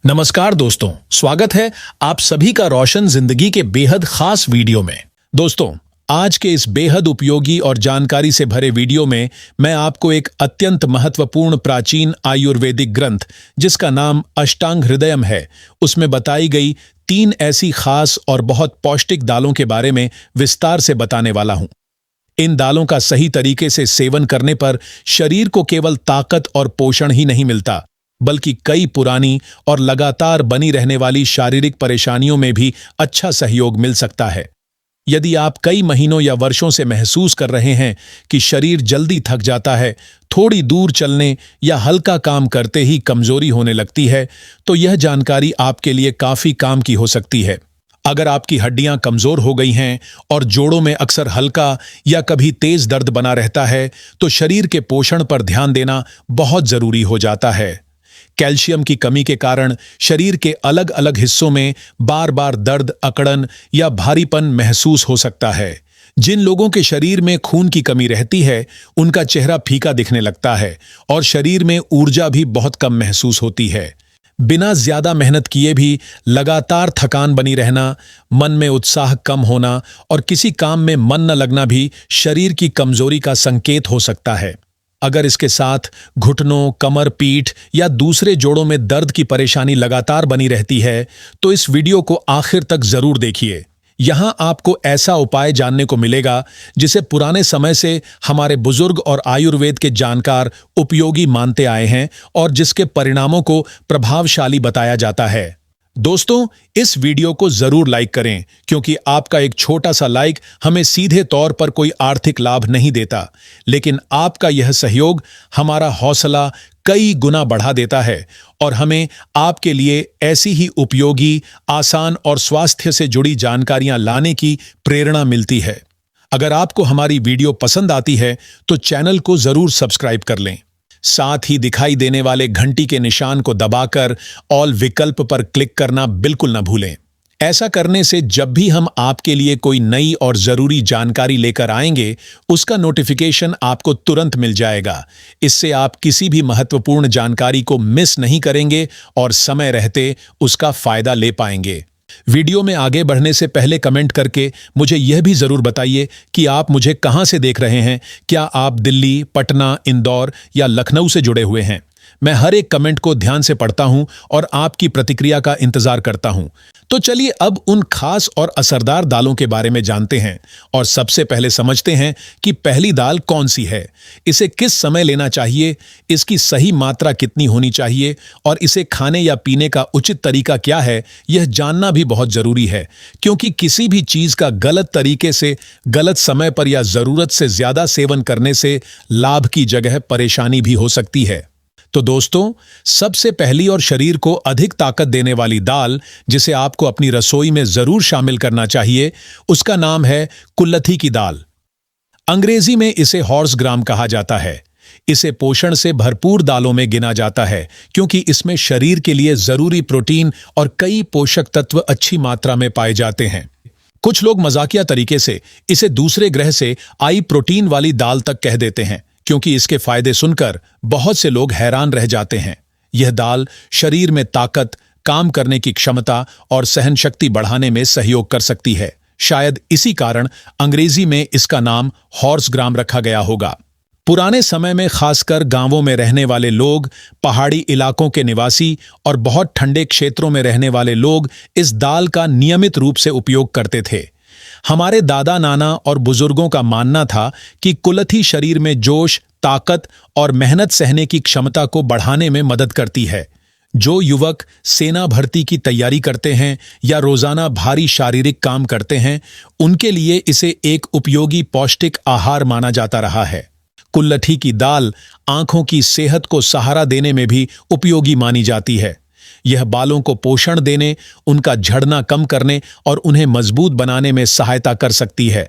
नमस्कार दोस्तों, स्वागत है आप सभी का रोशन जिंदगी के बेहद खास वीडियो में। दोस्तों, आज के इस बेहद उपयोगी और जानकारी से भरे वीडियो में मैं आपको एक अत्यंत महत्वपूर्ण प्राचीन आयुर्वेदिक ग्रंथ जिसका नाम अष्टांग हृदयम है, उसमें बताई गई 3 ऐसी खास और बहुत पौष्टिक दालों के बारे में विस्तार से बताने वाला हूं। इन दालों का सही तरीके से सेवन करने पर शरीर को केवल ताकत और पोषण ही नहीं मिलता, बल्कि कई पुरानी और लगातार बनी रहने वाली शारीरिक परेशानियों में भी अच्छा सहयोग मिल सकता है। यदि आप कई महीनों या वर्षों से महसूस कर रहे हैं कि शरीर जल्दी थक जाता है, थोड़ी दूर चलने या हल्का काम करते ही कमजोरी होने लगती है, तो यह जानकारी आपके लिए काफी काम की हो सकती है। अगर आपकी हड्डियां कमजोर हो गई हैं और जोड़ों में अक्सर हल्का या कभी तेज दर्द बना रहता है, तो शरीर के पोषण पर ध्यान देना बहुत जरूरी हो जाता है। कैल्शियम की कमी के कारण शरीर के अलग अलग हिस्सों में बार बार दर्द, अकड़न या भारीपन महसूस हो सकता है। जिन लोगों के शरीर में खून की कमी रहती है, उनका चेहरा फीका दिखने लगता है और शरीर में ऊर्जा भी बहुत कम महसूस होती है। बिना ज्यादा मेहनत किए भी लगातार थकान बनी रहना, मन में उत्साह कम होना और किसी काम में मन न लगना भी शरीर की कमजोरी का संकेत हो सकता है। अगर इसके साथ घुटनों, कमर, पीठ या दूसरे जोड़ों में दर्द की परेशानी लगातार बनी रहती है, तो इस वीडियो को आखिर तक जरूर देखिए। यहां आपको ऐसा उपाय जानने को मिलेगा जिसे पुराने समय से हमारे बुजुर्ग और आयुर्वेद के जानकार उपयोगी मानते आए हैं और जिसके परिणामों को प्रभावशाली बताया जाता है। दोस्तों, इस वीडियो को जरूर लाइक करें, क्योंकि आपका एक छोटा सा लाइक हमें सीधे तौर पर कोई आर्थिक लाभ नहीं देता, लेकिन आपका यह सहयोग हमारा हौसला कई गुना बढ़ा देता है और हमें आपके लिए ऐसी ही उपयोगी, आसान और स्वास्थ्य से जुड़ी जानकारियां लाने की प्रेरणा मिलती है। अगर आपको हमारी वीडियो पसंद आती है तो चैनल को जरूर सब्सक्राइब कर लें। साथ ही दिखाई देने वाले घंटी के निशान को दबाकर ऑल विकल्प पर क्लिक करना बिल्कुल न भूलें। ऐसा करने से जब भी हम आपके लिए कोई नई और जरूरी जानकारी लेकर आएंगे, उसका नोटिफिकेशन आपको तुरंत मिल जाएगा। इससे आप किसी भी महत्वपूर्ण जानकारी को मिस नहीं करेंगे और समय रहते उसका फायदा ले पाएंगे। वीडियो में आगे बढ़ने से पहले कमेंट करके मुझे यह भी जरूर बताइए कि आप मुझे कहां से देख रहे हैं। क्या आप दिल्ली, पटना, इंदौर या लखनऊ से जुड़े हुए हैं? मैं हर एक कमेंट को ध्यान से पढ़ता हूं और आपकी प्रतिक्रिया का इंतजार करता हूं। तो चलिए अब उन खास और असरदार दालों के बारे में जानते हैं और सबसे पहले समझते हैं कि पहली दाल कौन सी है, इसे किस समय लेना चाहिए, इसकी सही मात्रा कितनी होनी चाहिए और इसे खाने या पीने का उचित तरीका क्या है। यह जानना भी बहुत जरूरी है, क्योंकि किसी भी चीज का गलत तरीके से, गलत समय पर या जरूरत से ज्यादा सेवन करने से लाभ की जगह परेशानी भी हो सकती है। तो दोस्तों, सबसे पहली और शरीर को अधिक ताकत देने वाली दाल जिसे आपको अपनी रसोई में जरूर शामिल करना चाहिए, उसका नाम है कुल्थी की दाल। अंग्रेजी में इसे हॉर्स ग्राम कहा जाता है। इसे पोषण से भरपूर दालों में गिना जाता है, क्योंकि इसमें शरीर के लिए जरूरी प्रोटीन और कई पोषक तत्व अच्छी मात्रा में पाए जाते हैं। कुछ लोग मजाकिया तरीके से इसे दूसरे ग्रह से आई प्रोटीन वाली दाल तक कह देते हैं, क्योंकि इसके फायदे सुनकर बहुत से लोग हैरान रह जाते हैं। यह दाल शरीर में ताकत, काम करने की क्षमता और सहन शक्ति बढ़ाने में सहयोग कर सकती है। शायद इसी कारण अंग्रेजी में इसका नाम हॉर्स ग्राम रखा गया होगा। पुराने समय में खासकर गांवों में रहने वाले लोग, पहाड़ी इलाकों के निवासी और बहुत ठंडे क्षेत्रों में रहने वाले लोग इस दाल का नियमित रूप से उपयोग करते थे। हमारे दादा, नाना और बुजुर्गों का मानना था कि कुल्थी शरीर में जोश, ताकत और मेहनत सहने की क्षमता को बढ़ाने में मदद करती है। जो युवक सेना भर्ती की तैयारी करते हैं या रोजाना भारी शारीरिक काम करते हैं, उनके लिए इसे एक उपयोगी पौष्टिक आहार माना जाता रहा है। कुल्थी की दाल आंखों की सेहत को सहारा देने में भी उपयोगी मानी जाती है। यह बालों को पोषण देने, उनका झड़ना कम करने और उन्हें मजबूत बनाने में सहायता कर सकती है।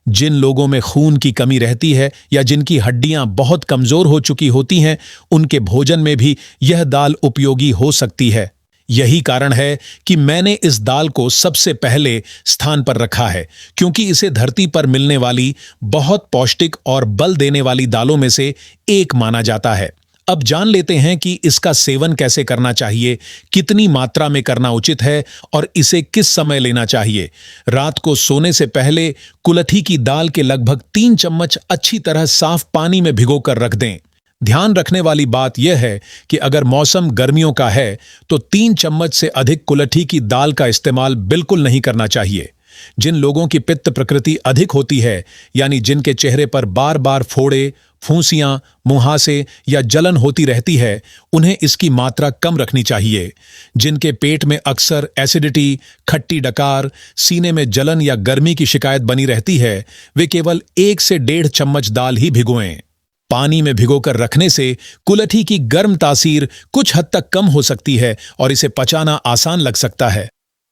जिन लोगों में खून की कमी रहती है या जिनकी हड्डियां बहुत कमजोर हो चुकी होती हैं, उनके भोजन में भी यह दाल उपयोगी हो सकती है। यही कारण है कि मैंने इस दाल को सबसे पहले स्थान पर रखा है, क्योंकि इसे धरती पर मिलने वाली बहुत पौष्टिक और बल देने वाली दालों में से एक माना जाता है। अब जान लेते हैं कि इसका सेवन कैसे करना चाहिए, कितनी मात्रा में करना उचित है और इसे किस समय लेना चाहिए। रात को सोने से पहले कुलथी की दाल के लगभग 3 चम्मच अच्छी तरह साफ पानी में भिगोकर रख दें। ध्यान रखने वाली बात यह है कि अगर मौसम गर्मियों का है तो 3 चम्मच से अधिक कुलथी की दाल का इस्तेमाल बिल्कुल नहीं करना चाहिए। जिन लोगों की पित्त प्रकृति अधिक होती है, यानी जिनके चेहरे पर बार बार फोड़े, फूंसियां, मुहासे या जलन होती रहती है, उन्हें इसकी मात्रा कम रखनी चाहिए। जिनके पेट में अक्सर एसिडिटी, खट्टी डकार, सीने में जलन या गर्मी की शिकायत बनी रहती है, वे केवल 1 से 1.5 चम्मच दाल ही भिगोएं। पानी में भिगोकर रखने से कुलथी की गर्म तासीर कुछ हद तक कम हो सकती है और इसे पचाना आसान लग सकता है।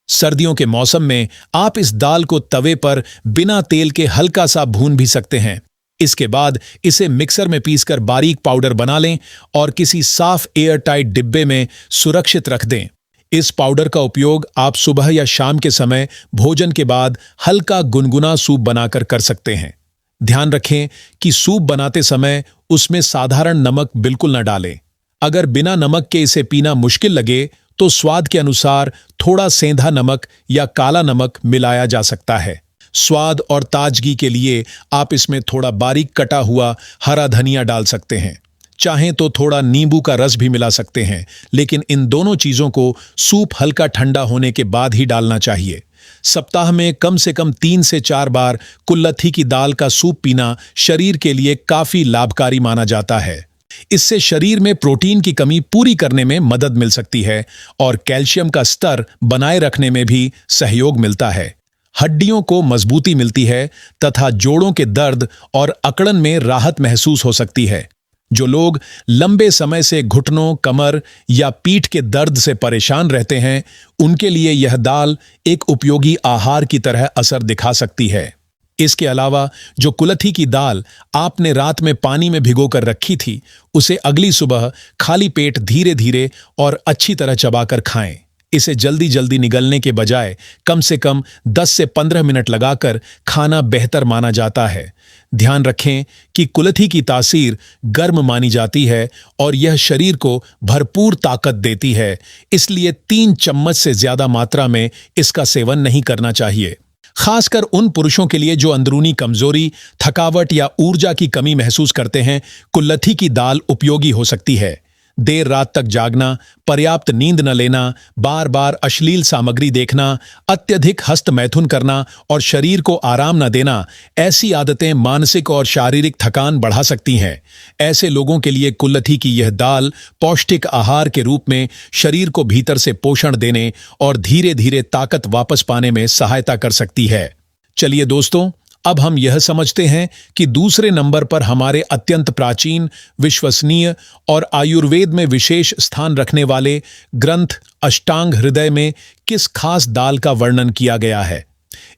सर्दियों के मौसम में आप इस दाल को तवे पर बिना तेल के हल्का सा भून भी सकते हैं। इसके बाद इसे मिक्सर में पीसकर बारीक पाउडर बना लें और किसी साफ एयर टाइट डिब्बे में सुरक्षित रख दें। इस पाउडर का उपयोग आप सुबह या शाम के समय भोजन के बाद हल्का गुनगुना सूप बनाकर कर सकते हैं। ध्यान रखें कि सूप बनाते समय उसमें साधारण नमक बिल्कुल न डालें। अगर बिना नमक के इसे पीना मुश्किल लगे तो स्वाद के अनुसार थोड़ा सेंधा नमक या काला नमक मिलाया जा सकता है। स्वाद और ताजगी के लिए आप इसमें थोड़ा बारीक कटा हुआ हरा धनिया डाल सकते हैं। चाहें तो थोड़ा नींबू का रस भी मिला सकते हैं, लेकिन इन दोनों चीजों को सूप हल्का ठंडा होने के बाद ही डालना चाहिए। सप्ताह में कम से कम 3 से 4 बार कुल्लथी की दाल का सूप पीना शरीर के लिए काफी लाभकारी माना जाता है। इससे शरीर में प्रोटीन की कमी पूरी करने में मदद मिल सकती है और कैल्शियम का स्तर बनाए रखने में भी सहयोग मिलता है। हड्डियों को मजबूती मिलती है तथा जोड़ों के दर्द और अकड़न में राहत महसूस हो सकती है। जो लोग लंबे समय से घुटनों, कमर या पीठ के दर्द से परेशान रहते हैं, उनके लिए यह दाल एक उपयोगी आहार की तरह असर दिखा सकती है। इसके अलावा जो कुलथी की दाल आपने रात में पानी में भिगोकर रखी थी, उसे अगली सुबह खाली पेट धीरे धीरे और अच्छी तरह चबाकर खाएं। इसे जल्दी जल्दी निगलने के बजाय कम से कम 10 से 15 मिनट लगाकर खाना बेहतर माना जाता है। ध्यान रखें कि कुलथी की तासीर गर्म मानी जाती है और यह शरीर को भरपूर ताकत देती है, इसलिए 3 चम्मच से ज्यादा मात्रा में इसका सेवन नहीं करना चाहिए। खासकर उन पुरुषों के लिए जो अंदरूनी कमजोरी, थकावट या ऊर्जा की कमी महसूस करते हैं, कुल्लथी की दाल उपयोगी हो सकती है। देर रात तक जागना, पर्याप्त नींद न लेना, बार बार अश्लील सामग्री देखना, अत्यधिक हस्त मैथुन करना और शरीर को आराम न देना, ऐसी आदतें मानसिक और शारीरिक थकान बढ़ा सकती हैं। ऐसे लोगों के लिए कुल्लथी की यह दाल पौष्टिक आहार के रूप में शरीर को भीतर से पोषण देने और धीरे धीरे ताकत वापस पाने में सहायता कर सकती है। चलिए दोस्तों, अब हम यह समझते हैं कि दूसरे नंबर पर हमारे अत्यंत प्राचीन, विश्वसनीय और आयुर्वेद में विशेष स्थान रखने वाले ग्रंथ अष्टांग हृदय में किस खास दाल का वर्णन किया गया है।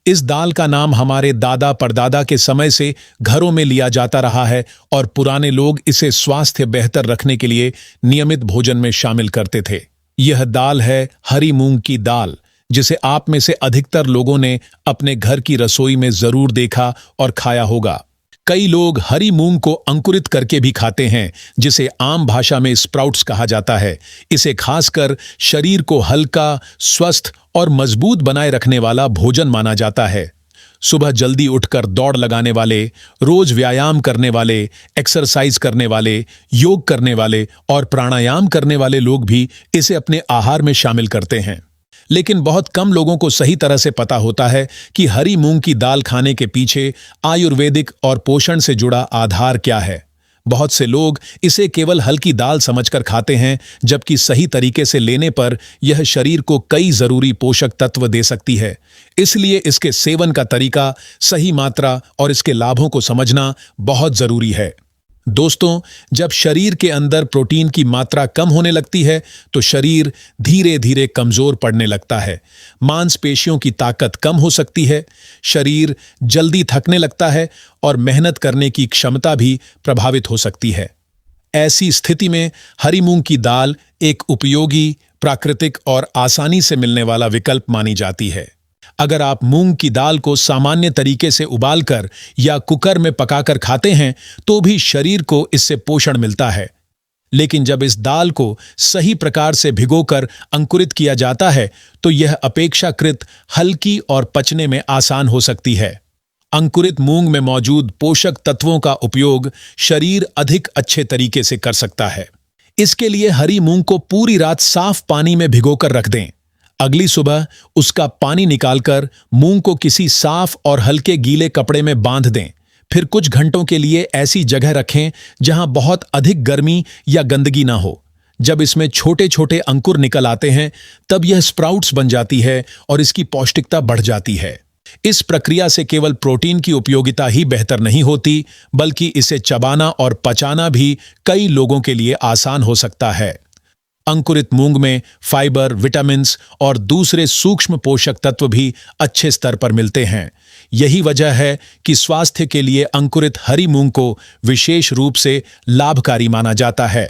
इस दाल का नाम हमारे दादा परदादा के समय से घरों में लिया जाता रहा है और पुराने लोग इसे स्वास्थ्य बेहतर रखने के लिए नियमित भोजन में शामिल करते थे। यह दाल है हरी मूंग की दाल, जिसे आप में से अधिकतर लोगों ने अपने घर की रसोई में जरूर देखा और खाया होगा। कई लोग हरी मूंग को अंकुरित करके भी खाते हैं, जिसे आम भाषा में स्प्राउट्स कहा जाता है। इसे खासकर शरीर को हल्का, स्वस्थ और मजबूत बनाए रखने वाला भोजन माना जाता है। सुबह जल्दी उठकर दौड़ लगाने वाले, रोज व्यायाम करने वाले, एक्सरसाइज करने वाले, योग करने वाले और प्राणायाम करने वाले लोग भी इसे अपने आहार में शामिल करते हैं। लेकिन बहुत कम लोगों को सही तरह से पता होता है कि हरी मूंग की दाल खाने के पीछे आयुर्वेदिक और पोषण से जुड़ा आधार क्या है। बहुत से लोग इसे केवल हल्की दाल समझकर खाते हैं, जबकि सही तरीके से लेने पर यह शरीर को कई जरूरी पोषक तत्व दे सकती है। इसलिए इसके सेवन का तरीका, सही मात्रा और इसके लाभों को समझना बहुत जरूरी है। दोस्तों, जब शरीर के अंदर प्रोटीन की मात्रा कम होने लगती है तो शरीर धीरे धीरे कमजोर पड़ने लगता है। मांसपेशियों की ताकत कम हो सकती है, शरीर जल्दी थकने लगता है और मेहनत करने की क्षमता भी प्रभावित हो सकती है। ऐसी स्थिति में हरी मूंग की दाल एक उपयोगी, प्राकृतिक और आसानी से मिलने वाला विकल्प मानी जाती है। अगर आप मूंग की दाल को सामान्य तरीके से उबालकर या कुकर में पकाकर खाते हैं तो भी शरीर को इससे पोषण मिलता है। लेकिन जब इस दाल को सही प्रकार से भिगोकर अंकुरित किया जाता है तो यह अपेक्षाकृत हल्की और पचने में आसान हो सकती है। अंकुरित मूंग में मौजूद पोषक तत्वों का उपयोग शरीर अधिक अच्छे तरीके से कर सकता है। इसके लिए हरी मूंग को पूरी रात साफ पानी में भिगोकर रख दें। अगली सुबह उसका पानी निकालकर मूंग को किसी साफ और हल्के गीले कपड़े में बांध दें। फिर कुछ घंटों के लिए ऐसी जगह रखें जहां बहुत अधिक गर्मी या गंदगी ना हो। जब इसमें छोटे छोटे अंकुर निकल आते हैं तब यह स्प्राउट्स बन जाती है और इसकी पौष्टिकता बढ़ जाती है। इस प्रक्रिया से केवल प्रोटीन की उपयोगिता ही बेहतर नहीं होती, बल्कि इसे चबाना और पचाना भी कई लोगों के लिए आसान हो सकता है। अंकुरित मूंग में फाइबर, विटामिन्स और दूसरे सूक्ष्म पोषक तत्व भी अच्छे स्तर पर मिलते हैं। यही वजह है कि स्वास्थ्य के लिए अंकुरित हरी मूंग को विशेष रूप से लाभकारी माना जाता है।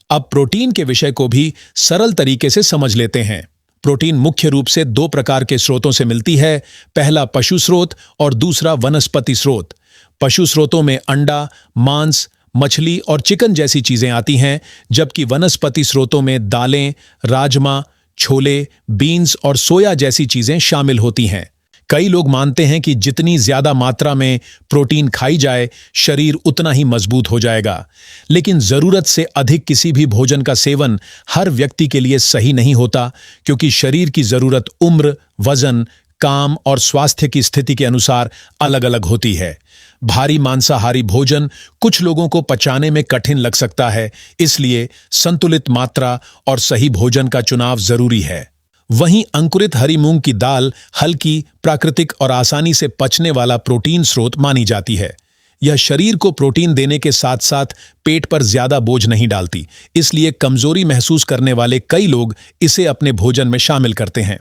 अब प्रोटीन के विषय को भी सरल तरीके से समझ लेते हैं। प्रोटीन मुख्य रूप से दो प्रकार के स्रोतों से मिलती है। पहला पशु स्रोत और दूसरा वनस्पति स्रोत। पशु स्रोतों में अंडा, मांस, मछली और चिकन जैसी चीजें आती हैं, जबकि वनस्पति स्रोतों में दालें, राजमा, छोले, बीन्स और सोया जैसी चीजें शामिल होती हैं। कई लोग मानते हैं कि जितनी ज्यादा मात्रा में प्रोटीन खाई जाए शरीर उतना ही मजबूत हो जाएगा, लेकिन जरूरत से अधिक किसी भी भोजन का सेवन हर व्यक्ति के लिए सही नहीं होता, क्योंकि शरीर की जरूरत उम्र, वजन, काम और स्वास्थ्य की स्थिति के अनुसार अलग अलग होती है। भारी मांसाहारी भोजन कुछ लोगों को पचाने में कठिन लग सकता है, इसलिए संतुलित मात्रा और सही भोजन का चुनाव जरूरी है। वहीं अंकुरित हरी मूंग की दाल हल्की, प्राकृतिक और आसानी से पचने वाला प्रोटीन स्रोत मानी जाती है। यह शरीर को प्रोटीन देने के साथ साथ पेट पर ज्यादा बोझ नहीं डालती, इसलिए कमजोरी महसूस करने वाले कई लोग इसे अपने भोजन में शामिल करते हैं।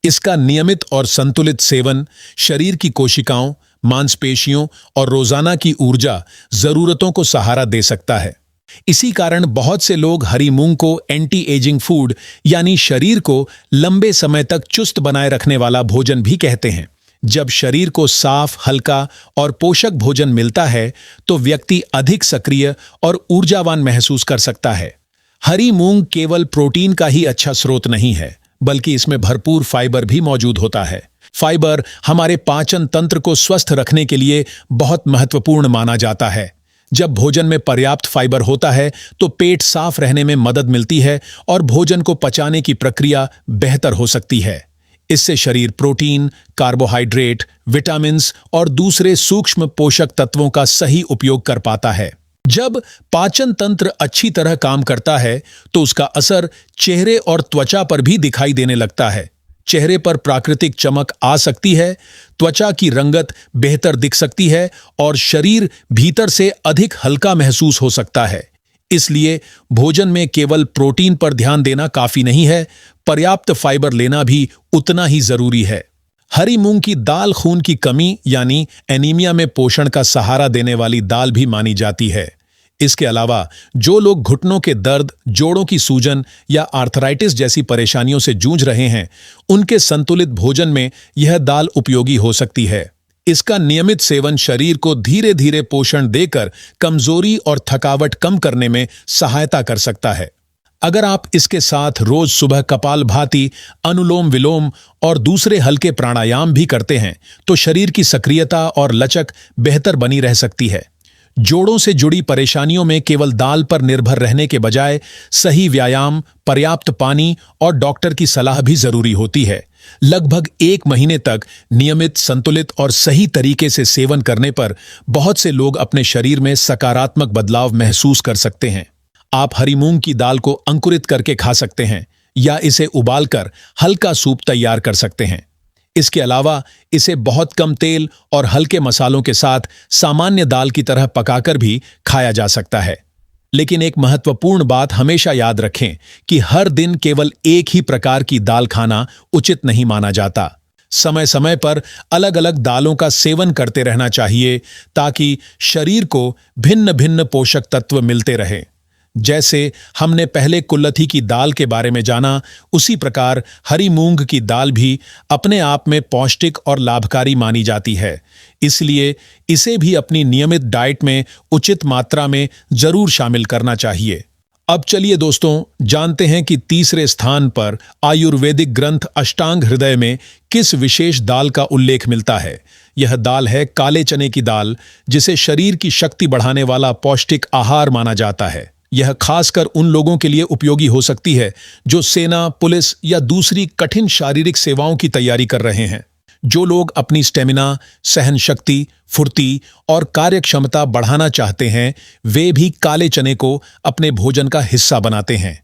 इसका नियमित और संतुलित सेवन शरीर की कोशिकाओं, मांसपेशियों और रोजाना की ऊर्जा जरूरतों को सहारा दे सकता है। इसी कारण बहुत से लोग हरी मूंग को एंटी एजिंग फूड यानी शरीर को लंबे समय तक चुस्त बनाए रखने वाला भोजन भी कहते हैं। जब शरीर को साफ, हल्का और पोषक भोजन मिलता है तो व्यक्ति अधिक सक्रिय और ऊर्जावान महसूस कर सकता है। हरी मूंग केवल प्रोटीन का ही अच्छा स्रोत नहीं है, बल्कि इसमें भरपूर फाइबर भी मौजूद होता है। फाइबर हमारे पाचन तंत्र को स्वस्थ रखने के लिए बहुत महत्वपूर्ण माना जाता है। जब भोजन में पर्याप्त फाइबर होता है तो पेट साफ रहने में मदद मिलती है और भोजन को पचाने की प्रक्रिया बेहतर हो सकती है। इससे शरीर प्रोटीन, कार्बोहाइड्रेट, विटामिन्स और दूसरे सूक्ष्म पोषक तत्वों का सही उपयोग कर पाता है। जब पाचन तंत्र अच्छी तरह काम करता है तो उसका असर चेहरे और त्वचा पर भी दिखाई देने लगता है। चेहरे पर प्राकृतिक चमक आ सकती है, त्वचा की रंगत बेहतर दिख सकती है और शरीर भीतर से अधिक हल्का महसूस हो सकता है। इसलिए भोजन में केवल प्रोटीन पर ध्यान देना काफी नहीं है, पर्याप्त फाइबर लेना भी उतना ही जरूरी है। हरी मूंग की दाल खून की कमी यानी एनीमिया में पोषण का सहारा देने वाली दाल भी मानी जाती है। इसके अलावा जो लोग घुटनों के दर्द, जोड़ों की सूजन या आर्थराइटिस जैसी परेशानियों से जूझ रहे हैं, उनके संतुलित भोजन में यह दाल उपयोगी हो सकती है। इसका नियमित सेवन शरीर को धीरे धीरे पोषण देकर कमजोरी और थकावट कम करने में सहायता कर सकता है। अगर आप इसके साथ रोज सुबह कपालभाति, अनुलोम विलोम और दूसरे हल्के प्राणायाम भी करते हैं तो शरीर की सक्रियता और लचक बेहतर बनी रह सकती है। जोड़ों से जुड़ी परेशानियों में केवल दाल पर निर्भर रहने के बजाय सही व्यायाम, पर्याप्त पानी और डॉक्टर की सलाह भी जरूरी होती है। लगभग 1 महीने तक नियमित, संतुलित और सही तरीके से सेवन करने पर बहुत से लोग अपने शरीर में सकारात्मक बदलाव महसूस कर सकते हैं। आप हरी मूंग की दाल को अंकुरित करके खा सकते हैं या इसे उबालकर हल्का सूप तैयार कर सकते हैं। इसके अलावा इसे बहुत कम तेल और हल्के मसालों के साथ सामान्य दाल की तरह पकाकर भी खाया जा सकता है। लेकिन एक महत्वपूर्ण बात हमेशा याद रखें कि हर दिन केवल एक ही प्रकार की दाल खाना उचित नहीं माना जाता। समय समय पर अलग अलग दालों का सेवन करते रहना चाहिए ताकि शरीर को भिन्न भिन्न पोषक तत्व मिलते रहें। जैसे हमने पहले कुल्थी की दाल के बारे में जाना, उसी प्रकार हरी मूंग की दाल भी अपने आप में पौष्टिक और लाभकारी मानी जाती है। इसलिए इसे भी अपनी नियमित डाइट में उचित मात्रा में जरूर शामिल करना चाहिए। अब चलिए दोस्तों जानते हैं कि तीसरे स्थान पर आयुर्वेदिक ग्रंथ अष्टांग हृदय में किस विशेष दाल का उल्लेख मिलता है। यह दाल है काले चने की दाल, जिसे शरीर की शक्ति बढ़ाने वाला पौष्टिक आहार माना जाता है। यह खासकर उन लोगों के लिए उपयोगी हो सकती है जो सेना, पुलिस या दूसरी कठिन शारीरिक सेवाओं की तैयारी कर रहे हैं। जो लोग अपनी स्टेमिना, सहन शक्ति, फुर्ती और कार्य क्षमता बढ़ाना चाहते हैं, वे भी काले चने को अपने भोजन का हिस्सा बनाते हैं।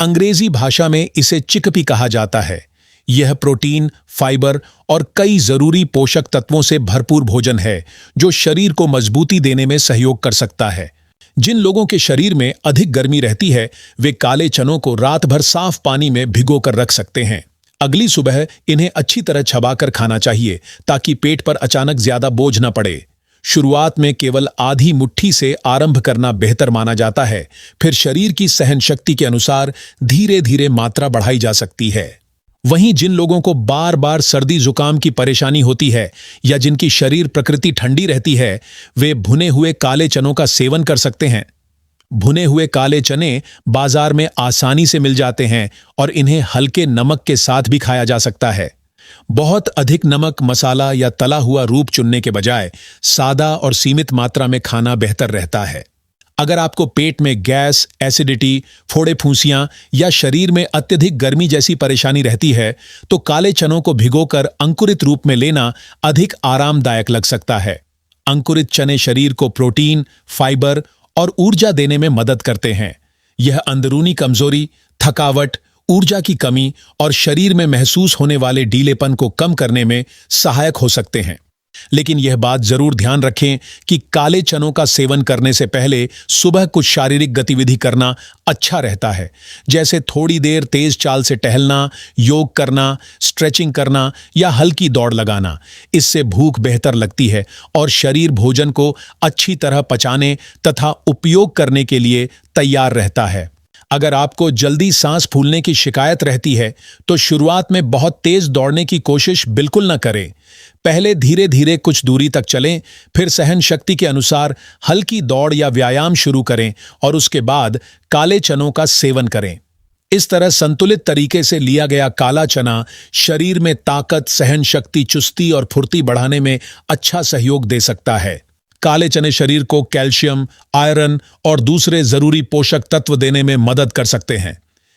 अंग्रेजी भाषा में इसे चिकपी कहा जाता है। यह प्रोटीन, फाइबर और कई जरूरी पोषक तत्वों से भरपूर भोजन है जो शरीर को मजबूती देने में सहयोग कर सकता है। जिन लोगों के शरीर में अधिक गर्मी रहती है, वे काले चनों को रात भर साफ पानी में भिगो कर रख सकते हैं। अगली सुबह इन्हें अच्छी तरह चबाकर खाना चाहिए ताकि पेट पर अचानक ज्यादा बोझ न पड़े। शुरुआत में केवल आधी मुट्ठी से आरंभ करना बेहतर माना जाता है, फिर शरीर की सहन शक्ति के अनुसार धीरे धीरे मात्रा बढ़ाई जा सकती है। वहीं जिन लोगों को बार बार सर्दी जुकाम की परेशानी होती है या जिनकी शरीर प्रकृति ठंडी रहती है, वे भुने हुए काले चनों का सेवन कर सकते हैं। भुने हुए काले चने बाजार में आसानी से मिल जाते हैं और इन्हें हल्के नमक के साथ भी खाया जा सकता है। बहुत अधिक नमक, मसाला या तला हुआ रूप चुनने के बजाय सादा और सीमित मात्रा में खाना बेहतर रहता है। अगर आपको पेट में गैस, एसिडिटी, फोड़े फूंसियां या शरीर में अत्यधिक गर्मी जैसी परेशानी रहती है, तो काले चनों को भिगोकर अंकुरित रूप में लेना अधिक आरामदायक लग सकता है। अंकुरित चने शरीर को प्रोटीन, फाइबर और ऊर्जा देने में मदद करते हैं। यह अंदरूनी कमजोरी, थकावट, ऊर्जा की कमी और शरीर में महसूस होने वाले ढीलेपन को कम करने में सहायक हो सकते हैं। लेकिन यह बात जरूर ध्यान रखें कि काले चनों का सेवन करने से पहले सुबह कुछ शारीरिक गतिविधि करना अच्छा रहता है, जैसे थोड़ी देर तेज चाल से टहलना, योग करना, स्ट्रेचिंग करना या हल्की दौड़ लगाना। इससे भूख बेहतर लगती है और शरीर भोजन को अच्छी तरह पचाने तथा उपयोग करने के लिए तैयार रहता है। अगर आपको जल्दी सांस फूलने की शिकायत रहती है, तो शुरुआत में बहुत तेज दौड़ने की कोशिश बिल्कुल न करें। पहले धीरे धीरे कुछ दूरी तक चलें, फिर सहन शक्ति के अनुसार हल्की दौड़ या व्यायाम शुरू करें और उसके बाद काले चनों का सेवन करें। इस तरह संतुलित तरीके से लिया गया काला चना शरीर में ताकत, सहन शक्ति, चुस्ती और फुर्ती बढ़ाने में अच्छा सहयोग दे सकता है। काले चने शरीर को कैल्शियम, आयरन और दूसरे जरूरी पोषक तत्व देने में मदद कर सकते हैं।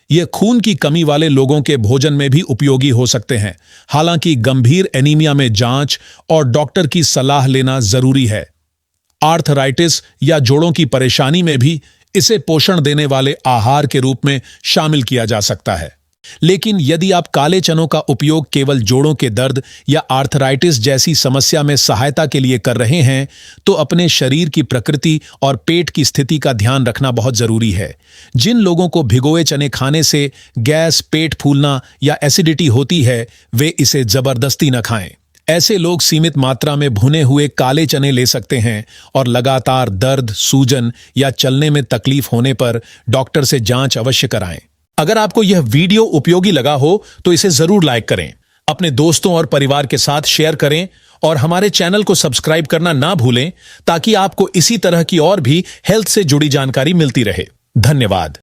ये खून की कमी वाले लोगों के भोजन में भी उपयोगी हो सकते हैं। हालांकि गंभीर एनीमिया में जांच और डॉक्टर की सलाह लेना जरूरी है। आर्थराइटिस या जोड़ों की परेशानी में भी इसे पोषण देने वाले आहार के रूप में शामिल किया जा सकता है। लेकिन यदि आप काले चनों का उपयोग केवल जोड़ों के दर्द या आर्थराइटिस जैसी समस्या में सहायता के लिए कर रहे हैं, तो अपने शरीर की प्रकृति और पेट की स्थिति का ध्यान रखना बहुत जरूरी है। जिन लोगों को भिगोए चने खाने से गैस, पेट फूलना या एसिडिटी होती है, वे इसे जबरदस्ती न खाएं। ऐसे लोग सीमित मात्रा में भुने हुए काले चने ले सकते हैं और लगातार दर्द, सूजन या चलने में तकलीफ होने पर डॉक्टर से जांच अवश्य कराएं। अगर आपको यह वीडियो उपयोगी लगा हो तो इसे जरूर लाइक करें, अपने दोस्तों और परिवार के साथ शेयर करें और हमारे चैनल को सब्सक्राइब करना ना भूलें ताकि आपको इसी तरह की और भी हेल्थ से जुड़ी जानकारी मिलती रहे। धन्यवाद।